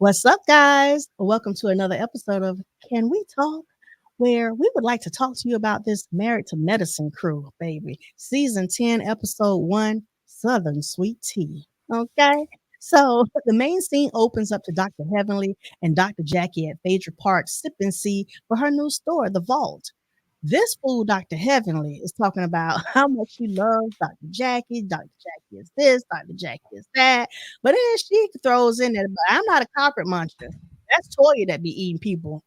What's up, guys? Welcome to another episode of Can We Talk? Where we would like to talk to you about this Married to Medicine crew, baby. Season 10, episode 1, Southern Sweet Tea. Okay? So the main scene opens up to Dr. Heavenly and Dr. Jackie at Phaedra Park sipping tea for her new store, The Vault. This fool, Dr. Heavenly, is talking about how much she loves Dr. Jackie. Dr. Jackie is this, Dr. Jackie is that. But then she throws in there, but I'm not a carpet muncher. That's Toya that be eating people.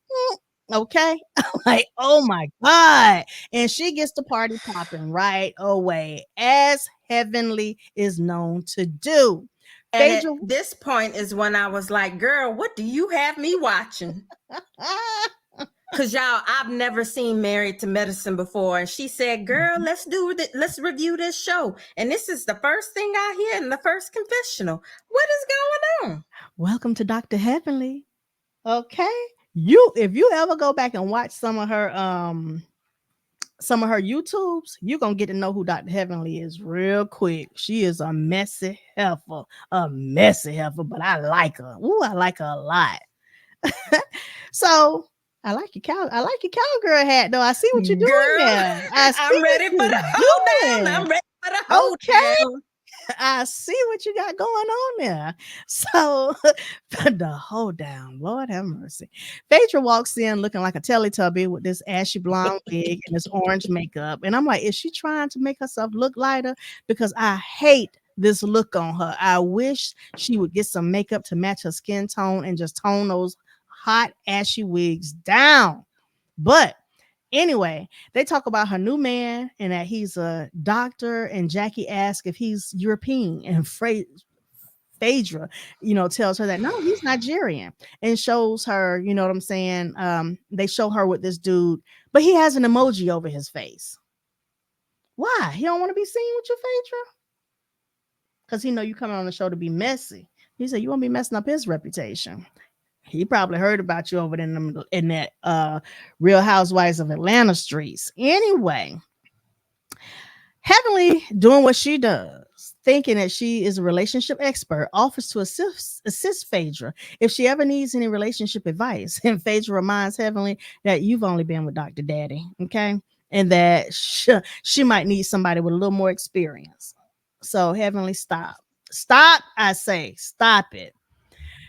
Okay. Like, oh my God. And she gets the party popping right away, as Heavenly is known to do. And at Phaedra, this point is when I was like, girl, what do you have me watching? Because y'all, I've never seen Married to Medicine before. And she said, girl, let's review this show. And this is the first thing I hear in the first confessional. What is going on? welcome to Dr. Heavenly. Okay. If you ever go back and watch some of her YouTubes, you're gonna get to know who Dr. Heavenly is real quick. She is a messy heifer, but I like her. Ooh, I like her a lot. So I like your cowgirl hat though. I see what you're doing Girl, there. I see I'm ready what for the you're holdown. doing. I'm ready for the Okay. holdown. I see what you got going on there. So the hold down, Lord have mercy. Phaedra walks in looking like a Teletubby with this ashy blonde wig and this orange makeup. And I'm like, is she trying to make herself look lighter? Because I hate this look on her. I wish she would get some makeup to match her skin tone and just tone those hot ashy wigs down. But anyway, they talk about her new man and that he's a doctor. And Jackie asks if he's European, and Phaedra, tells her that no, he's Nigerian, and shows her, you know what I'm saying? They show her with this dude, but he has an emoji over his face. Why? He don't want to be seen with you, Phaedra? Because he know you coming on the show to be messy. He said you won't be messing up his reputation. He probably heard about you over in that Real Housewives of Atlanta streets. Anyway, Heavenly doing what she does, thinking that she is a relationship expert, offers to assist Phaedra if she ever needs any relationship advice. And Phaedra reminds Heavenly that you've only been with Dr. Daddy, okay? And that she might need somebody with a little more experience. So Heavenly, stop. Stop, I say. Stop it.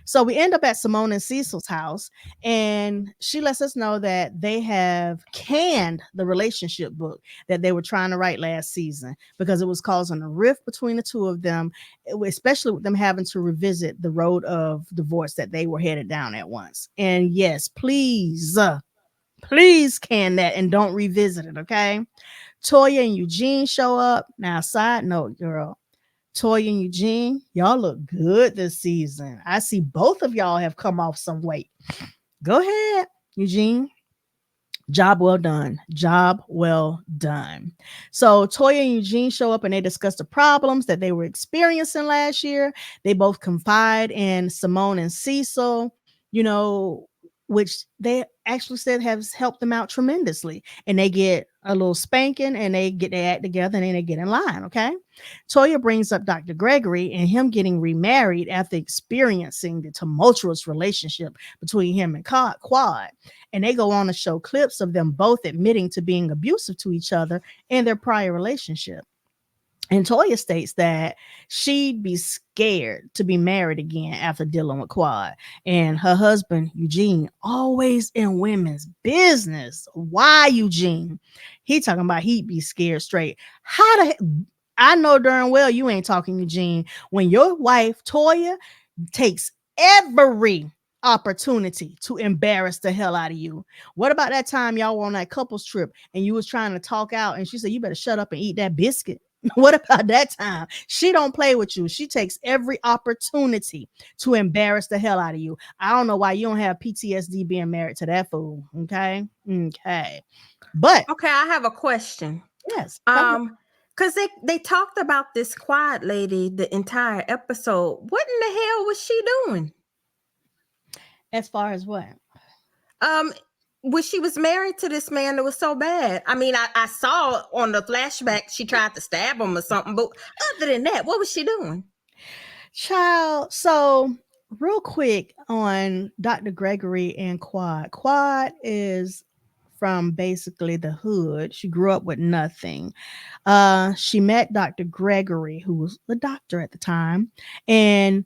So we end up at Simone and Cecil's house, and she lets us know that they have canned the relationship book that they were trying to write last season because it was causing a rift between the two of them, especially with them having to revisit the road of divorce that they were headed down at once. And yes, please can that and don't revisit it, okay? Toya and Eugene show up. Now, side note, girl, Toya and Eugene, y'all look good this season. I see both of y'all have come off some weight. Go ahead, Eugene. Job well done. Job well done. So Toya and Eugene show up and they discuss the problems that they were experiencing last year. They both confide in Simone and Cecil, which they actually said has helped them out tremendously. And they get a little spanking and they get their act together and then they get in line. Okay. Toya brings up Dr. Gregory and him getting remarried after experiencing the tumultuous relationship between him and Quad. And they go on to show clips of them both admitting to being abusive to each other in their prior relationship. And Toya states that she'd be scared to be married again after dealing with Quad. And her husband, Eugene, always in women's business. Why, Eugene? He talking about he'd be scared straight. I know darn well you ain't talking, Eugene, when your wife, Toya, takes every opportunity to embarrass the hell out of you. What about that time y'all were on that couples trip and you was trying to talk out and she said, you better shut up and eat that biscuit? What about that time? She don't play with you. She takes every opportunity to embarrass the hell out of you. I don't know why you don't have PTSD being married to that fool. Okay. But Okay, I have a question. yes. Because they talked about this Quad lady the entire episode. What in the hell was she doing? As far as what? She was married to this man that was so bad. I mean, I saw on the flashback she tried to stab him or something, but other than that, what was she doing? Child, so real quick on Dr. Gregory and Quad. Quad is from basically the hood. She grew up with nothing. She met Dr. Gregory, who was the doctor at the time, and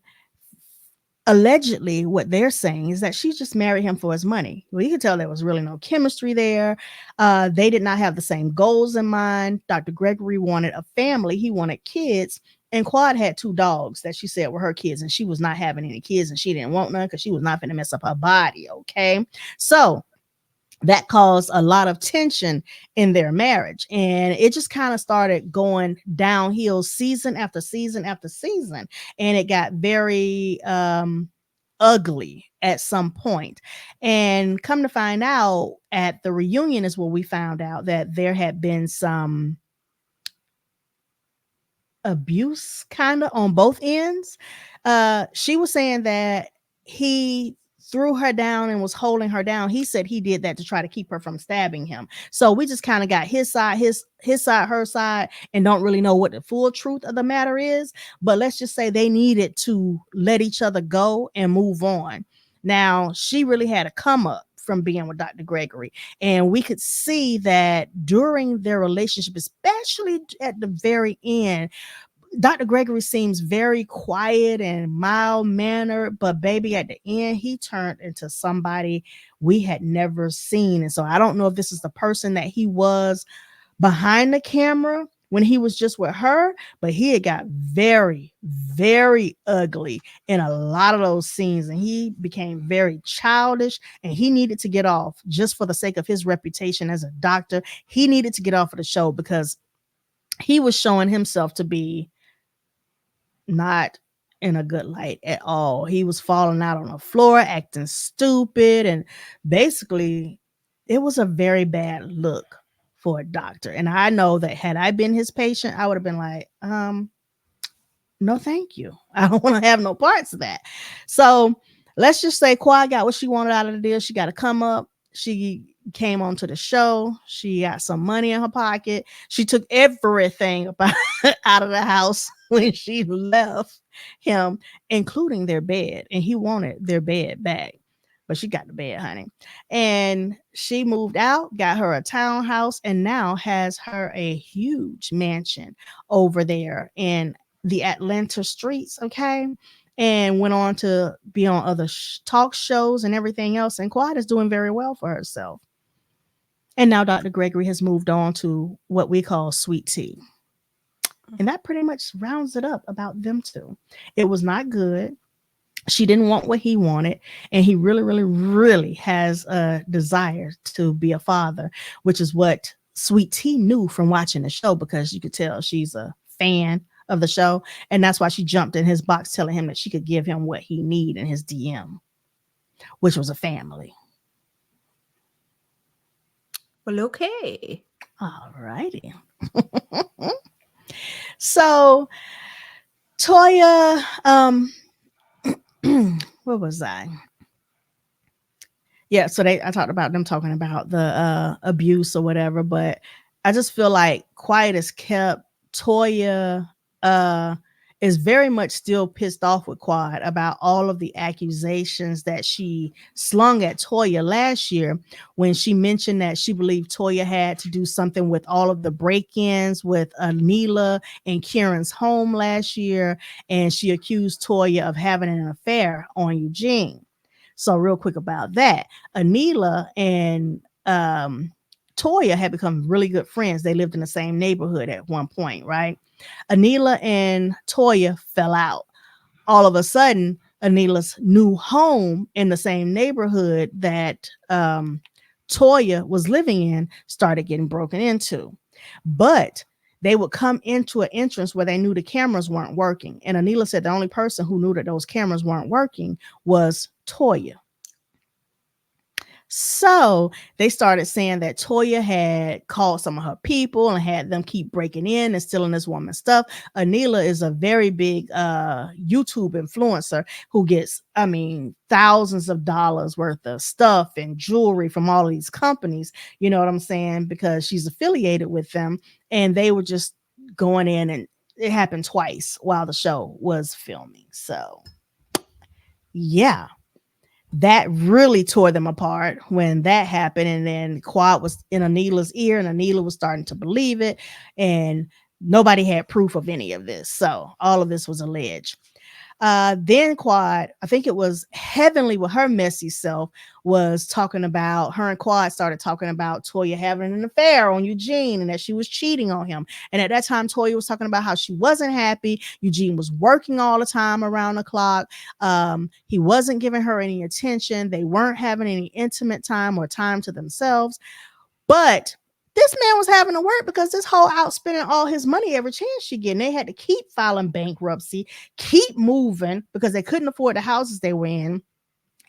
allegedly what they're saying is that she just married him for his money. Well, you could tell there was really no chemistry there. They did not have the same goals in mind. Dr. Gregory wanted a family, he wanted kids, and Quad had two dogs that she said were her kids, and she was not having any kids, and she didn't want none because she was not going to mess up her body. Okay, so that caused a lot of tension in their marriage, and it just kind of started going downhill season after season after season, and it got very ugly at some point. And come to find out, at the reunion is where we found out that there had been some abuse kind of on both ends. She was saying that he threw her down and was holding her down. He said he did that to try to keep her from stabbing him. So we just kind of got his side, his side, her side, and don't really know what the full truth of the matter is. But let's just say they needed to let each other go and move on. Now, she really had a come up from being with Dr. Gregory. And we could see that during their relationship, especially at the very end, Dr. Gregory seems very quiet and mild mannered, but baby, at the end, he turned into somebody we had never seen. And so I don't know if this is the person that he was behind the camera when he was just with her, but he had got very, very ugly in a lot of those scenes, and he became very childish, and he needed to get off just for the sake of his reputation as a doctor. He needed to get off of the show because he was showing himself to be not in a good light at all. He was falling out on the floor, acting stupid, and basically it was a very bad look for a doctor. And I know that had I been his patient, I would have been like, no, thank you. I don't want to have no parts of that. So let's just say Quad got what she wanted out of the deal. She got to come up. She came onto the show. She got some money in her pocket. She took everything about out of the house when she left him, including their bed. And he wanted their bed back. But she got the bed, honey. And she moved out, got her a townhouse, and now has her a huge mansion over there in the Atlanta streets. Okay. And went on to be on other talk shows and everything else. And Quad is doing very well for herself. And now Dr. Gregory has moved on to what we call sweet tea. And that pretty much rounds it up about them two. It was not good. She didn't want what he wanted. And he really, really, really has a desire to be a father, which is what Sweet Tea knew from watching the show, because you could tell she's a fan of the show. And that's why she jumped in his box telling him that she could give him what he need in his DM, which was a family. Well, okay. All righty. So Toya, what was I? Yeah, so I talked about them talking about the abuse or whatever, but I just feel like quiet as kept. Toya uh is very much still pissed off with Quad about all of the accusations that she slung at Toya last year, when she mentioned that she believed Toya had to do something with all of the break-ins with Anila and Kieran's home last year, and she accused Toya of having an affair on Eugene. So real quick about that, Anila and Toya had become really good friends. They lived in the same neighborhood at one point, right? Anila and Toya fell out. All of a sudden, Anila's new home in the same neighborhood that Toya was living in started getting broken into. But they would come into an entrance where they knew the cameras weren't working. And Anila said the only person who knew that those cameras weren't working was Toya. So they started saying that Toya had called some of her people and had them keep breaking in and stealing this woman's stuff. Anila is a very big YouTube influencer who gets, I mean, thousands of dollars worth of stuff and jewelry from all of these companies. You know what I'm saying? Because she's affiliated with them, and they were just going in, and it happened twice while the show was filming. So Yeah, that really tore them apart when that happened. And then Quad was in Anila's ear, and Anila was starting to believe it. And nobody had proof of any of this. So all of this was alleged. Then Quad, I think it was Heavenly with her messy self, was talking about her and Quad started talking about Toya having an affair on Eugene and that she was cheating on him. And at that time, Toya was talking about how she wasn't happy. Eugene was working all the time around the clock. He wasn't giving her any attention. They weren't having any intimate time or time to themselves. But this man was having to work because this whole out spending all his money every chance she get. And they had to keep filing bankruptcy, keep moving because they couldn't afford the houses they were in.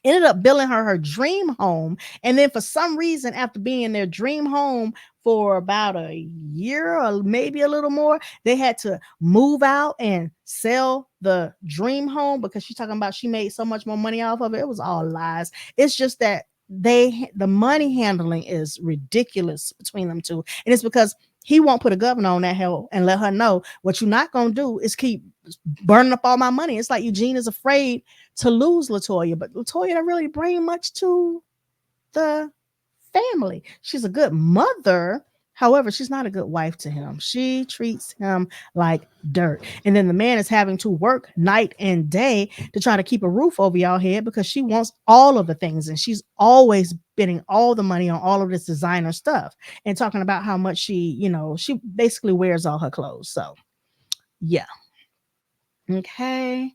Ended up building her dream home. And then for some reason, after being in their dream home for about a year or maybe a little more, they had to move out and sell the dream home because she's talking about she made so much more money off of it. It was all lies. It's just that the money handling is ridiculous between them two. And it's because he won't put a governor on that hell and let her know what you're not going to do is keep burning up all my money. It's like Eugene is afraid to lose Latoya, but Latoya don't really bring much to the family. She's a good mother. However, she's not a good wife to him. She treats him like dirt. And then the man is having to work night and day to try to keep a roof over y'all head because she wants all of the things. And she's always spending all the money on all of this designer stuff and talking about how much she basically wears all her clothes. So, yeah. Okay.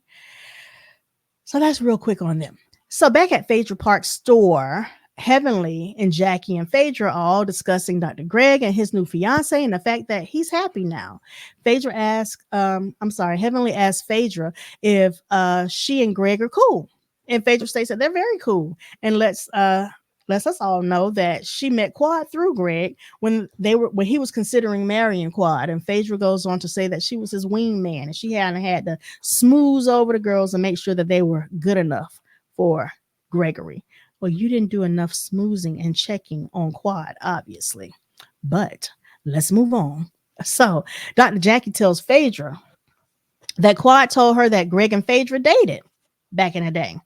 So that's real quick on them. So back at Phaedra Park's store, Heavenly and Jackie and Phaedra are all discussing Dr. Greg and his new fiance and the fact that he's happy now. Heavenly asked Phaedra if she and Greg are cool. And Phaedra states that they're very cool and lets us all know that she met Quad through Greg when he was considering marrying Quad. And Phaedra goes on to say that she was his wingman and she hadn't had to smooth over the girls and make sure that they were good enough for Gregory. Well, you didn't do enough smoozing and checking on Quad, obviously. But let's move on. So Dr. Jackie tells Phaedra that Quad told her that Greg and Phaedra dated back in the day.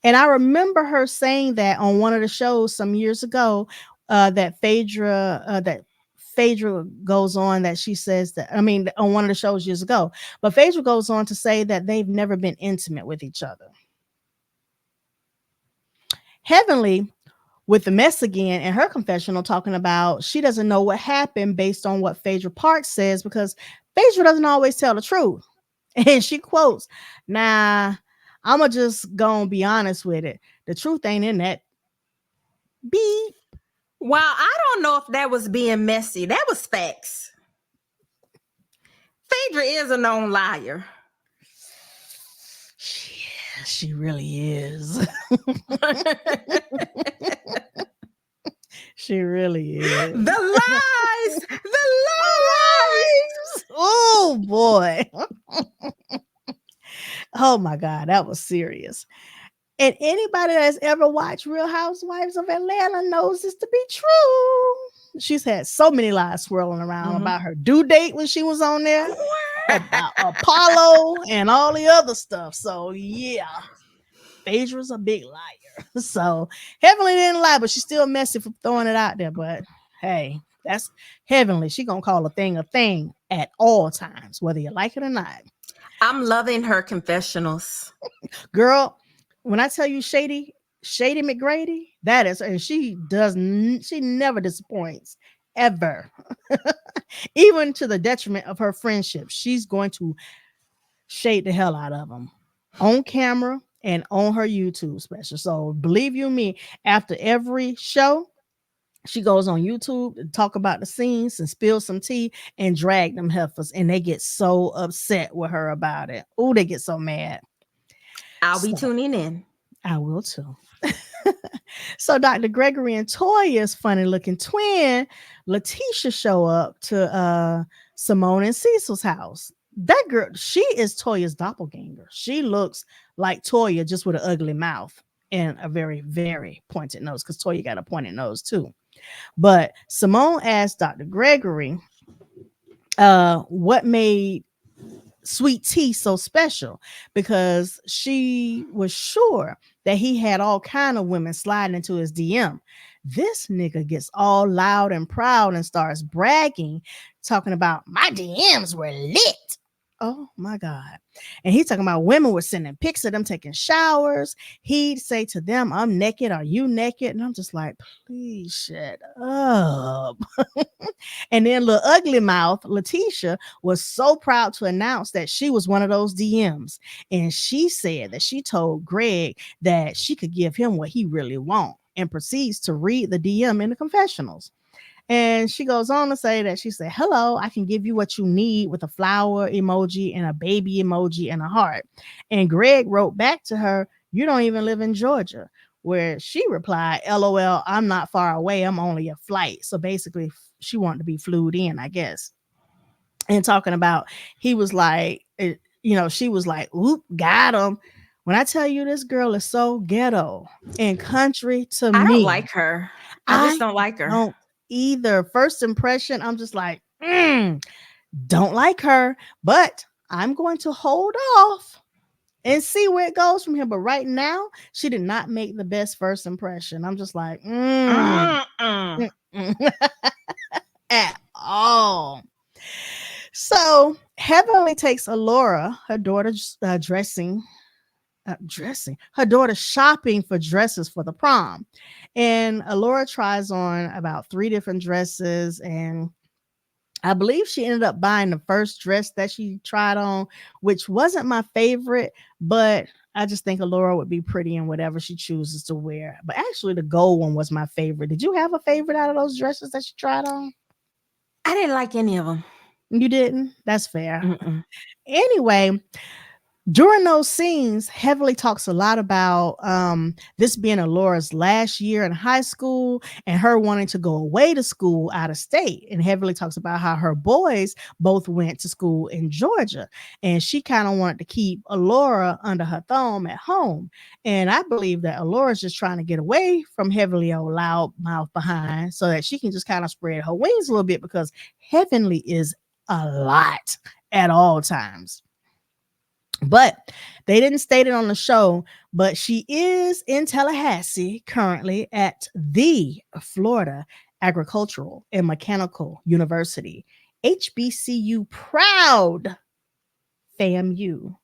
And I remember her saying that on one of the shows some years ago, that Phaedra goes on that she says that, on one of the shows years ago, but Phaedra goes on to say that they've never been intimate with each other. Heavenly with the mess again in her confessional talking about she doesn't know what happened based on what Phaedra Park says because Phaedra doesn't always tell the truth. And she quotes, "Nah, I'ma just gonna be honest with it. The truth ain't in that beep." Well, I don't know if that was being messy. That was facts. Phaedra is a known liar. She really is. She really is. The lies! The lies! Oh, boy. Oh, my God. That was serious. And anybody that's ever watched Real Housewives of Atlanta knows this to be true. She's had so many lies swirling around about her due date when she was on there, about Apollo and all the other stuff. So, yeah, Phaedra's a big liar. So, Heavenly didn't lie, but she's still messy for throwing it out there. But, hey, that's Heavenly. She going to call a thing at all times, whether you like it or not. I'm loving her confessionals. Girl, when I tell you Shady McGrady, that is, and she never disappoints ever. Even to the detriment of her friendship, she's going to shade the hell out of them on camera and on her YouTube special. So believe you me, after every show, she goes on YouTube to talk about the scenes and spill some tea and drag them heifers, and they get so upset with her about it. Oh, they get so mad. I'll be tuning in. I will too. So Dr. Gregory and Toya's funny looking twin, Letitia, show up to Simone and Cecil's house. That girl, she is Toya's doppelganger. She looks like Toya, just with an ugly mouth and a very, very pointed nose, because Toya got a pointed nose too. But Simone asked Dr. Gregory what made Sweet Tea so special because she was sure that he had all kind of women sliding into his DM. This nigga gets all loud and proud and starts bragging, talking about my DMs were lit. Oh my God. And he's talking about women were sending pics of them taking showers. He'd say to them, I'm naked. Are you naked? And I'm just like, please shut up. And then little ugly mouth, Letitia, was so proud to announce that she was one of those DMs. And she said that she told Greg that she could give him what he really wants and proceeds to read the DM in the confessionals. And she goes on to say that she said, hello, I can give you what you need with a flower emoji and a baby emoji and a heart. And Greg wrote back to her, you don't even live in Georgia. Where she replied, LOL, I'm not far away. I'm only a flight. So basically, she wanted to be flued in, I guess. And talking about, he was like, she was like, oop, got him. When I tell you this girl is so ghetto and country to I don't me, like her. I I just don't like her. don't either. First impression, I'm just like, don't like her, but I'm going to hold off and see where it goes from here. But right now, she did not make the best first impression. I'm just like, at all. So Heavenly takes Alora, her daughter's dressing, her daughter shopping for dresses for the prom. And Alora tries on about 3 different dresses, and I believe she ended up buying the first dress that she tried on, which wasn't my favorite, but I just think Alora would be pretty in whatever she chooses to wear. But actually, the gold one was my favorite. Did you have a favorite out of those dresses that she tried on? I didn't like any of them. You didn't? That's fair. Mm-mm. Anyway, during those scenes, Heavenly talks a lot about this being Alora's last year in high school and her wanting to go away to school out of state. And Heavenly talks about how her boys both went to school in Georgia, and she kind of wanted to keep Alora under her thumb at home. And I believe that Alora's just trying to get away from Heavenly old loud mouth behind so that she can just kind of spread her wings a little bit, because Heavenly is a lot at all times. But they didn't state it on the show, but she is in Tallahassee currently at the Florida Agricultural and Mechanical University, HBCU proud. FAMU.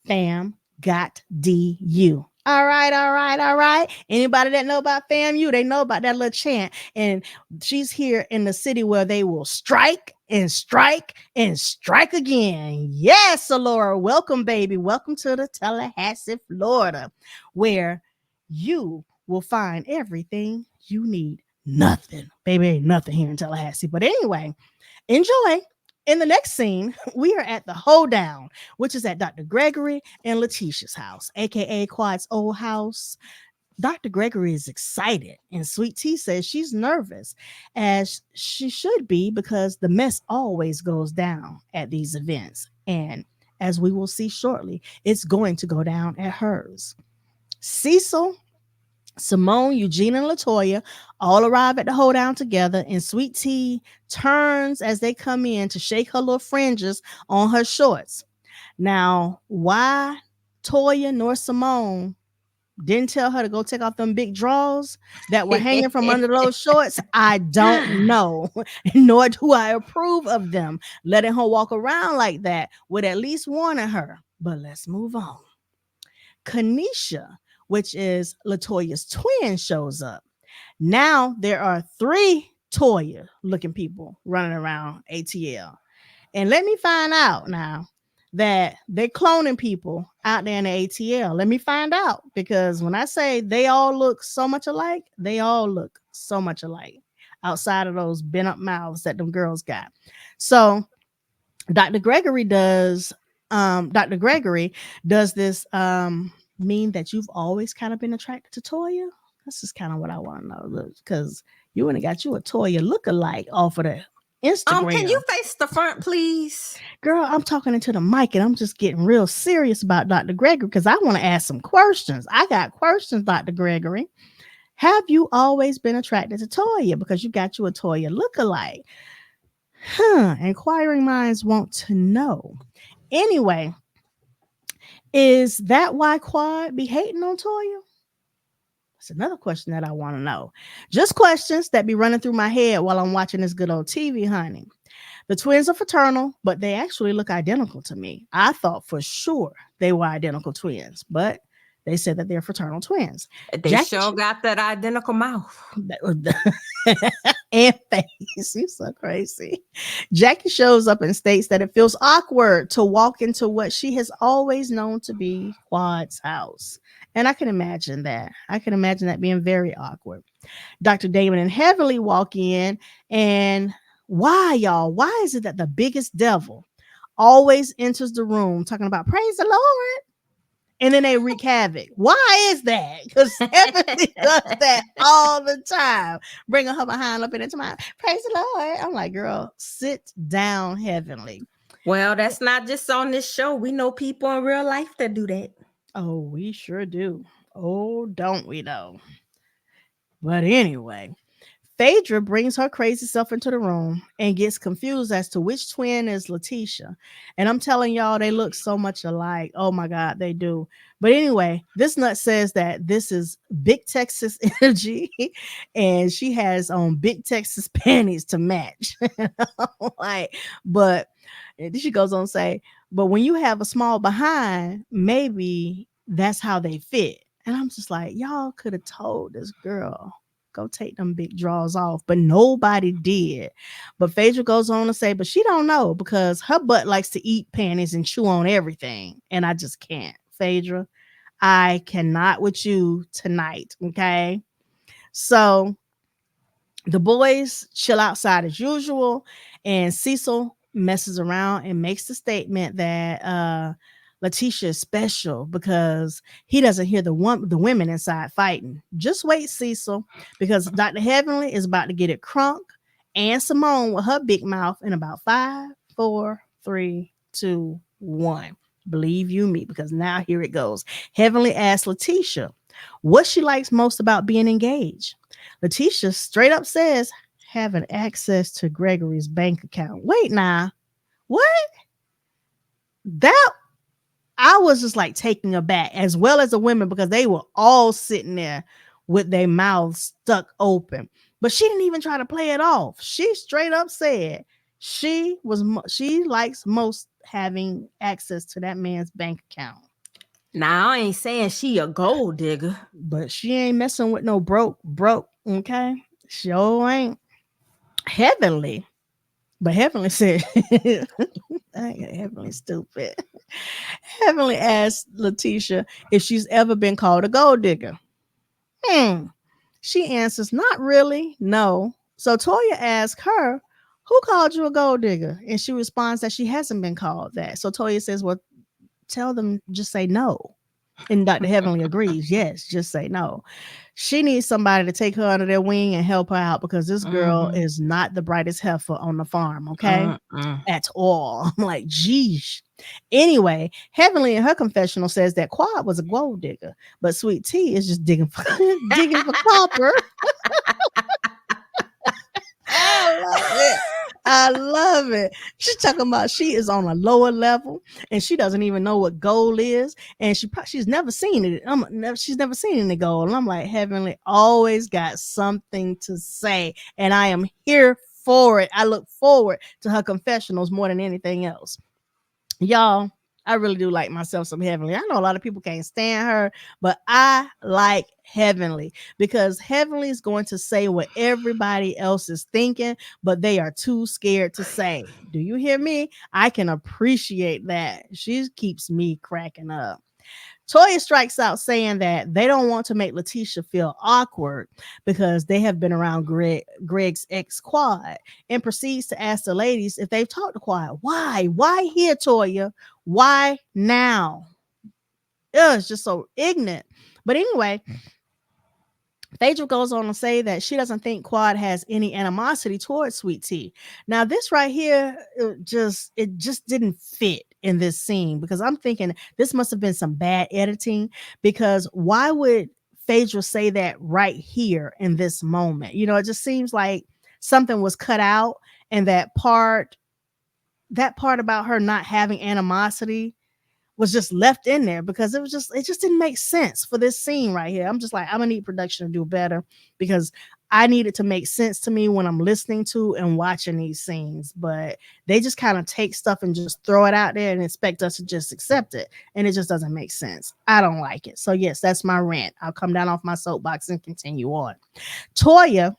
Fam got DU. All right, all right, all right. Anybody that know about FAMU, they know about that little chant. And she's here in the city where they will strike and strike and strike again. Yes, Alora, welcome, baby. Welcome to the Tallahassee, Florida, where you will find everything you need. Nothing, baby, ain't nothing here in Tallahassee. But anyway, enjoy. In the next scene, we are at the holdown, which is at Dr. Gregory and Letitia's house, aka Quad's old house. Dr. Gregory is excited, and Sweet Tea says she's nervous, as she should be, because the mess always goes down at these events. And as we will see shortly, it's going to go down at hers. Cecil, Simone, Eugene, and Latoya all arrive at the holdown together, and Sweet Tea turns as they come in to shake her little fringes on her shorts. Now, why Toya nor Simone didn't tell her to go take off them big drawers that were hanging from under those shorts, I don't know, nor do I approve of them letting her walk around like that with at least warning her. But let's move on. Kanisha, which is Latoya's twin, shows up. Now there are 3 Toya looking people running around ATL. And let me find out now that they're cloning people out there in the ATL. Let me find out, because when I say they all look so much alike, they all look so much alike outside of those bent up mouths that them girls got. So Dr. Gregory does this mean that you've always kind of been attracted to Toya? That's just kind of what I want to know, because you wouldn't got you a Toya lookalike off of the Instagram. Can you face the front, please? Girl, I'm talking into the mic, and I'm just getting real serious about Dr. Gregory, because I want to ask some questions. I got questions, Dr. Gregory. Have you always been attracted to Toya? Because you got you a Toya lookalike. Inquiring minds want to know. Anyway, is that why Quad be hating on Toya? That's another question that I want to know. Just questions that be running through my head while I'm watching this good old TV, honey. The twins are fraternal, but they actually look identical to me. I thought for sure they were identical twins, but they said that they're fraternal twins. They Jackie sure got that identical mouth. and face. You so crazy. Jackie shows up and states that it feels awkward to walk into what she has always known to be Quad's house. And I can imagine that. I can imagine that being very awkward. Dr. Damon and Heavenly walk in, and why, y'all? Why is it that the biggest devil always enters the room talking about praise the Lord? And then they wreak havoc. Why is that? Because Heavenly does that all the time. Bringing her behind up into my praise the Lord. I'm like, girl, sit down, Heavenly. Well, that's not just on this show. We know people in real life that do that. Oh, we sure do. Oh, don't we though? But anyway, Phaedra brings her crazy self into the room and gets confused as to which twin is Letitia. And I'm telling y'all, they look so much alike. Oh my God, they do. But anyway, this nut says that this is Big Texas energy and she has on Big Texas panties to match. Like, but and she goes on to say, but when you have a small behind, maybe that's how they fit. And I'm just like, y'all could have told this girl go take them big draws off, but nobody did. But Phaedra goes on to say, but she don't know because her butt likes to eat panties and chew on everything, and I just can't. Phaedra, I cannot with you tonight. Okay, so the boys chill outside as usual, and Cecil messes around and makes the statement that Letitia is special because he doesn't hear the women inside fighting. Just wait, Cecil, because Dr. Heavenly is about to get it crunk and Simone with her big mouth in about 5, 4, 3, 2, 1. Believe you me, because now here it goes. Heavenly asks Letitia what she likes most about being engaged. Letitia straight up says having access to Gregory's bank account. Wait now, what? That I was just like taking aback, as well as the women, because they were all sitting there with their mouths stuck open. But she didn't even try to play it off. She straight up said she likes most having access to that man's bank account. Now, I ain't saying she a gold digger. But she ain't messing with no broke, okay? Sure ain't. Heavenly. But Heavenly said, Heavenly stupid. Heavenly asked Letitia if she's ever been called a gold digger. She answers, not really, no. So Toya asks her, who called you a gold digger? And she responds that she hasn't been called that. So Toya says, well, tell them, just say no. And Dr. Heavenly agrees, yes, just say no. She needs somebody to take her under their wing and help her out because this girl is not the brightest heifer on the farm, okay? At all. I'm like, geez. Anyway, Heavenly in her confessional says that Quad was a gold digger, but Sweet Tea is just digging for copper. I love it. I love it. She's talking about she is on a lower level and she doesn't even know what gold is, and she's never seen it. She's never seen any gold. And I'm like, Heavenly always got something to say, and I am here for it. I look forward to her confessionals more than anything else. Y'all, I really do like myself some Heavenly. I know a lot of people can't stand her, but I like Heavenly because Heavenly is going to say what everybody else is thinking, but they are too scared to say. Do you hear me? I can appreciate that. She keeps me cracking up. Toya strikes out saying that they don't want to make Letitia feel awkward because they have been around Greg's ex Quad, and proceeds to ask the ladies if they've talked to Quad. Why? Why here, Toya? Why now? Ugh, it's just so ignorant. But anyway, Phaedra goes on to say that she doesn't think Quad has any animosity towards Sweet Tea. Now, this right here, it just didn't fit in this scene because I'm thinking this must have been some bad editing, because why would Phaedra say that right here in this moment? You know, it just seems like something was cut out and that part that part about her not having animosity was just left in there because it just didn't make sense for this scene right here. I'm just like, I'm gonna need production to do better because I need it to make sense to me when I'm listening to and watching these scenes. But they just kind of take stuff and just throw it out there and expect us to just accept it. And it just doesn't make sense. I don't like it. So yes, that's my rant. I'll come down off my soapbox and continue on. Toya,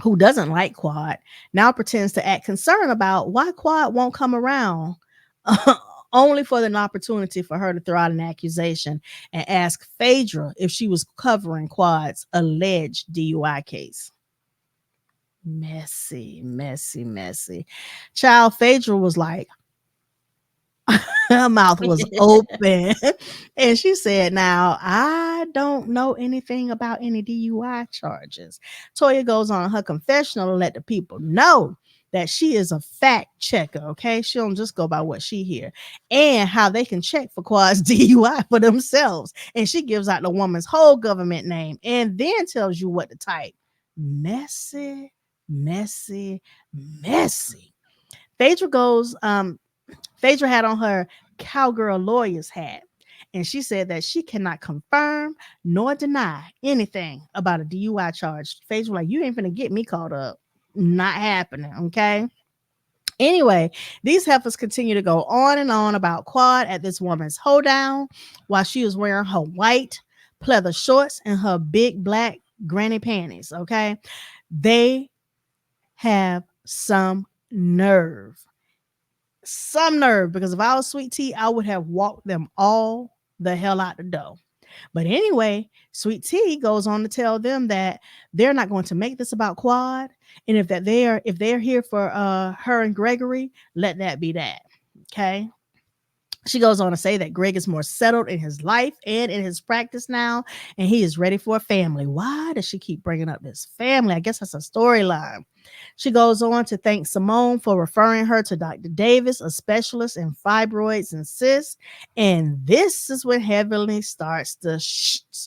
who doesn't like Quad, now pretends to act concerned about why Quad won't come around, only for an opportunity for her to throw out an accusation and ask Phaedra if she was covering Quad's alleged DUI case. Messy, messy, messy. Child, Phaedra was like, her mouth was open. And she said, now, I don't know anything about any DUI charges. Toya goes on her confessional to let the people know that she is a fact checker, okay? She don't just go by what she hear. And how they can check for Quad's DUI for themselves. And she gives out the woman's whole government name and then tells you what to type. Messy, messy, messy. Phaedra goes, Phaedra had on her cowgirl lawyer's hat, and she said that she cannot confirm nor deny anything about a DUI charge. Phaedra was like, you ain't finna get me caught up. Not happening, okay? Anyway, these heifers continue to go on and on about Quad at this woman's hoedown while she was wearing her white pleather shorts and her big black granny panties, okay? They have some nerve. Some nerve, because if I was Sweet Tea, I would have walked them all the hell out the door. But anyway, Sweet Tea goes on to tell them that they're not going to make this about Quad, and if they're here for her and Gregory, let that be that. Okay. She goes on to say that Greg is more settled in his life and in his practice now, and he is ready for a family. Why does she keep bringing up this family? I guess that's a storyline. She goes on to thank Simone for referring her to Dr. Davis, a specialist in fibroids and cysts. And this is when Heavenly starts to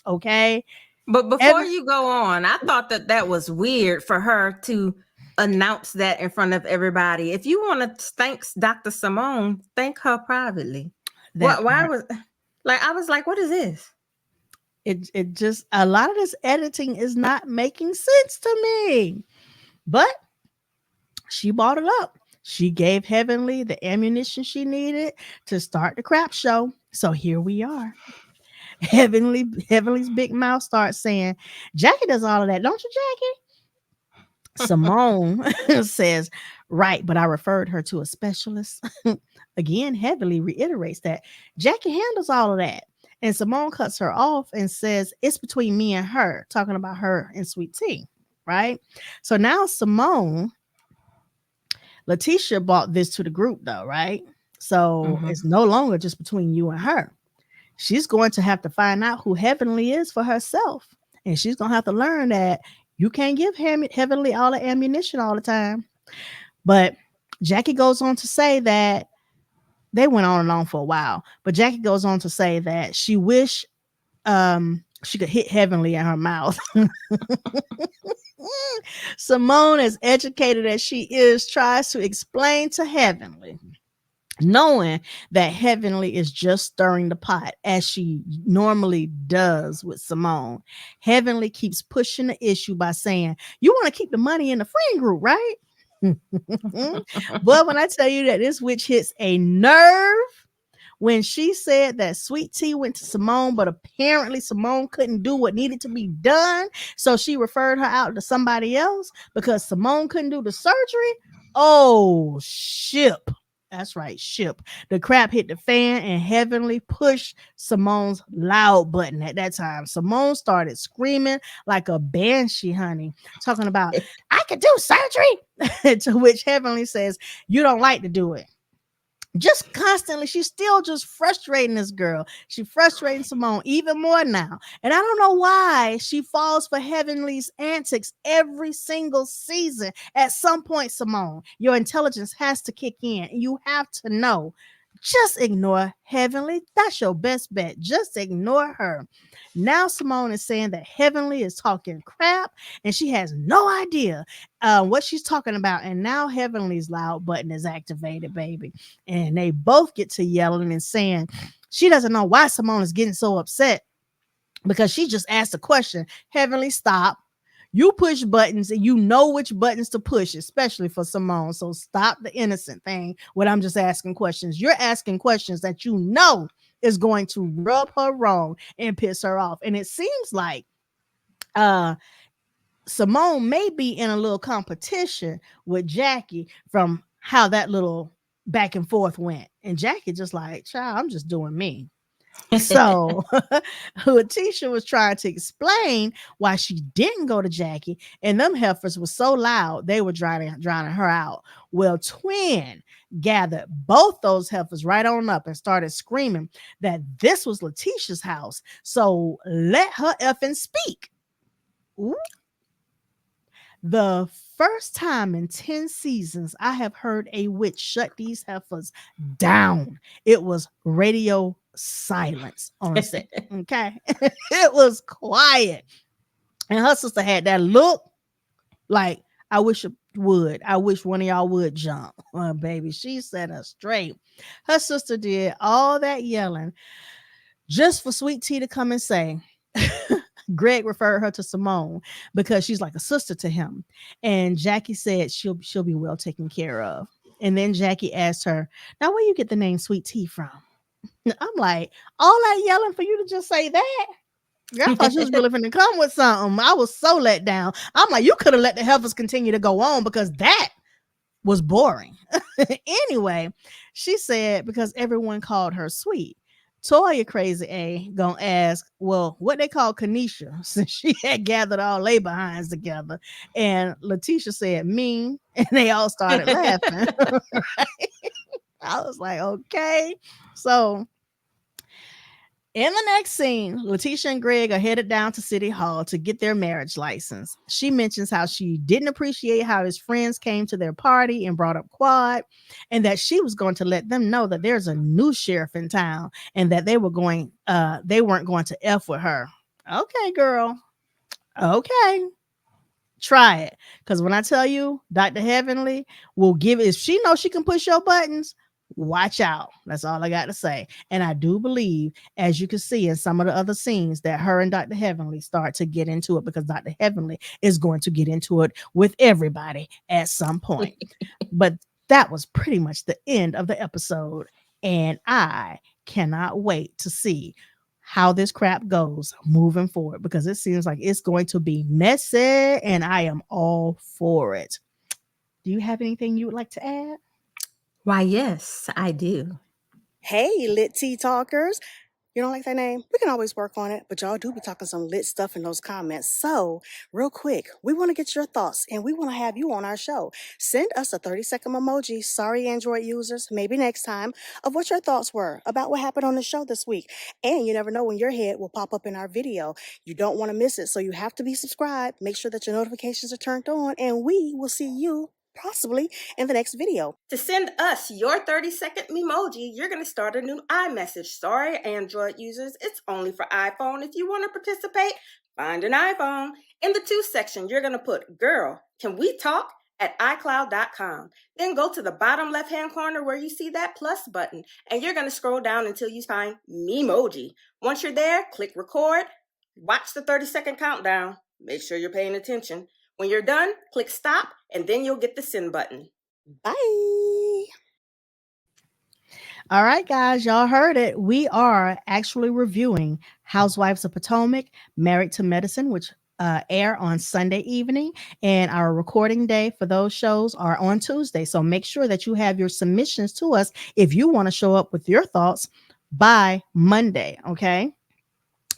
okay? But before you go on, I thought that was weird for her to announce that in front of everybody. If you want to thank Dr. Simone, thank her privately. Why was like, I was like, what is this? It just, a lot of this editing is not making sense to me. But she bought it up. She gave Heavenly the ammunition she needed to start the crap show. So here we are. Heavenly's big mouth starts saying, Jackie does all of that, don't you, Jackie? Simone says, right, but I referred her to a specialist. Again, Heavenly reiterates that Jackie handles all of that. And Simone cuts her off and says, it's between me and her, talking about her and Sweet Tea, right? So now Simone, Letitia brought this to the group though, right? So it's no longer just between you and her. She's going to have to find out who Heavenly is for herself. And she's going to have to learn that you can't give Heavenly all the ammunition all the time. But Jackie goes on to say that they went on and on for a while. But Jackie goes on to say that she wish she could hit Heavenly in her mouth. Simone, as educated as she is, tries to explain to Heavenly, knowing that Heavenly is just stirring the pot as she normally does with Simone. Heavenly keeps pushing the issue by saying, you want to keep the money in the friend group, right? But when I tell you that this witch hits a nerve, when she said that Sweet Tea went to Simone, but apparently Simone couldn't do what needed to be done, so she referred her out to somebody else because Simone couldn't do the surgery. Oh, ship. That's right, ship. The crap hit the fan and Heavenly pushed Simone's loud button at that time. Simone started screaming like a banshee, honey, talking about, I could do surgery. To which Heavenly says, you don't like to do it. Just constantly, she's still just frustrating this girl. She's frustrating Simone even more now. And I don't know why she falls for Heavenly's antics every single season. At some point, Simone, your intelligence has to kick in. You have to know Just ignore Heavenly. That's your best bet. Just ignore her. Now Simone is saying that Heavenly is talking crap and she has no idea what she's talking about. And now Heavenly's loud button is activated, baby. And they both get to yelling and saying she doesn't know why Simone is getting so upset because she just asked a question. Heavenly, stop. You push buttons and you know which buttons to push, especially for Simone. So stop the innocent thing. What I'm just asking questions. You're asking questions that you know is going to rub her wrong and piss her off. And it seems like uh Simone may be in a little competition with Jackie from how that little back and forth went. And Jackie just like, child, I'm just doing me. So Letitia was trying to explain why she didn't go to Jackie, and them heifers were so loud they were drowning her out. Well, Twin gathered both those heifers right on up and started screaming that this was Letitia's house. So let her effing speak. Ooh. The first time in 10 seasons I have heard a witch shut these heifers down. It was radio silence on set. Okay. It was quiet. And her sister had that look like, I wish it would. I wish one of y'all would jump. Baby, she set her straight. Her sister did all that yelling just for Sweet Tea to come and say, Greg referred her to Simone because she's like a sister to him. And Jackie said she'll be well taken care of. And then Jackie asked her, now where you get the name Sweet Tea from? I'm like, all that yelling for you to just say that? Girl, I thought she was really finna come with something. I was so let down. I'm like, you could have let the heifers continue to go on because that was boring. Anyway, she said because everyone called her sweet. Toya Crazy A gonna ask, well, what they call Kanisha since she had gathered all they behinds together. And Letitia said mean, and they all started laughing. Right? I was like, okay. So in the next scene, Letitia and Greg are headed down to City Hall to get their marriage license. She mentions how she didn't appreciate how his friends came to their party and brought up Quad, and that she was going to let them know that there's a new sheriff in town and that they weren't going to F with her. Okay, girl. Okay. Try it. Because when I tell you, Dr. Heavenly will give, if she knows she can push your buttons, watch out. That's all I got to say. And I do believe, as you can see in some of the other scenes, that her and Dr. Heavenly start to get into it because Dr. Heavenly is going to get into it with everybody at some point. But that was pretty much the end of the episode. And I cannot wait to see how this crap goes moving forward because it seems like it's going to be messy and I am all for it. Do you have anything you would like to add? Why, yes, I do. Hey, lit tea talkers. You don't like that name? We can always work on it, but y'all do be talking some lit stuff in those comments. So, real quick, we want to get your thoughts and we want to have you on our show. Send us a 30-second emoji, sorry Android users, maybe next time, of what your thoughts were about what happened on the show this week. And you never know when your head will pop up in our video. You don't want to miss it, so you have to be subscribed. Make sure that your notifications are turned on, and we will see you possibly in the next video. To send us your 30-second emoji, you're going to start a new iMessage. Sorry, Android users, it's only for iPhone. If you want to participate, find an iPhone. In the to section, you're going to put, girl, can we talk? At iCloud.com. Then go to the bottom left-hand corner where you see that plus button, and you're going to scroll down until you find Memoji. Once you're there, click record, watch the 30-second countdown. Make sure you're paying attention. When you're done, click stop, and then you'll get the send button. Bye. All right, guys, y'all heard it. We are actually reviewing Housewives of Potomac, Married to Medicine, which air on Sunday evening, and our recording day for those shows are on Tuesday. So make sure that you have your submissions to us if you want to show up with your thoughts by Monday, okay?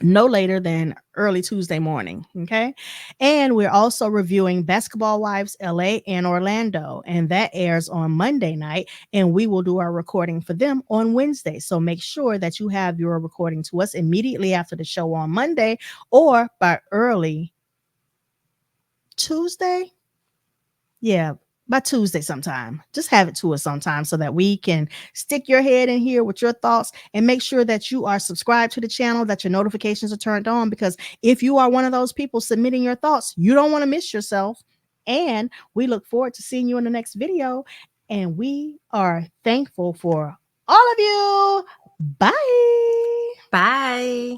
No later than early Tuesday morning. Okay. And we're also reviewing Basketball Wives LA and Orlando, and that airs on Monday night. And we will do our recording for them on Wednesday. So make sure that you have your recording to us immediately after the show on Monday or by early Tuesday. Yeah. by Tuesday sometime. Just have it to us sometime so that we can stick your head in here with your thoughts, and make sure that you are subscribed to the channel, that your notifications are turned on, because if you are one of those people submitting your thoughts, you don't want to miss yourself. And we look forward to seeing you in the next video. And we are thankful for all of you. Bye. Bye.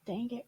Dang it.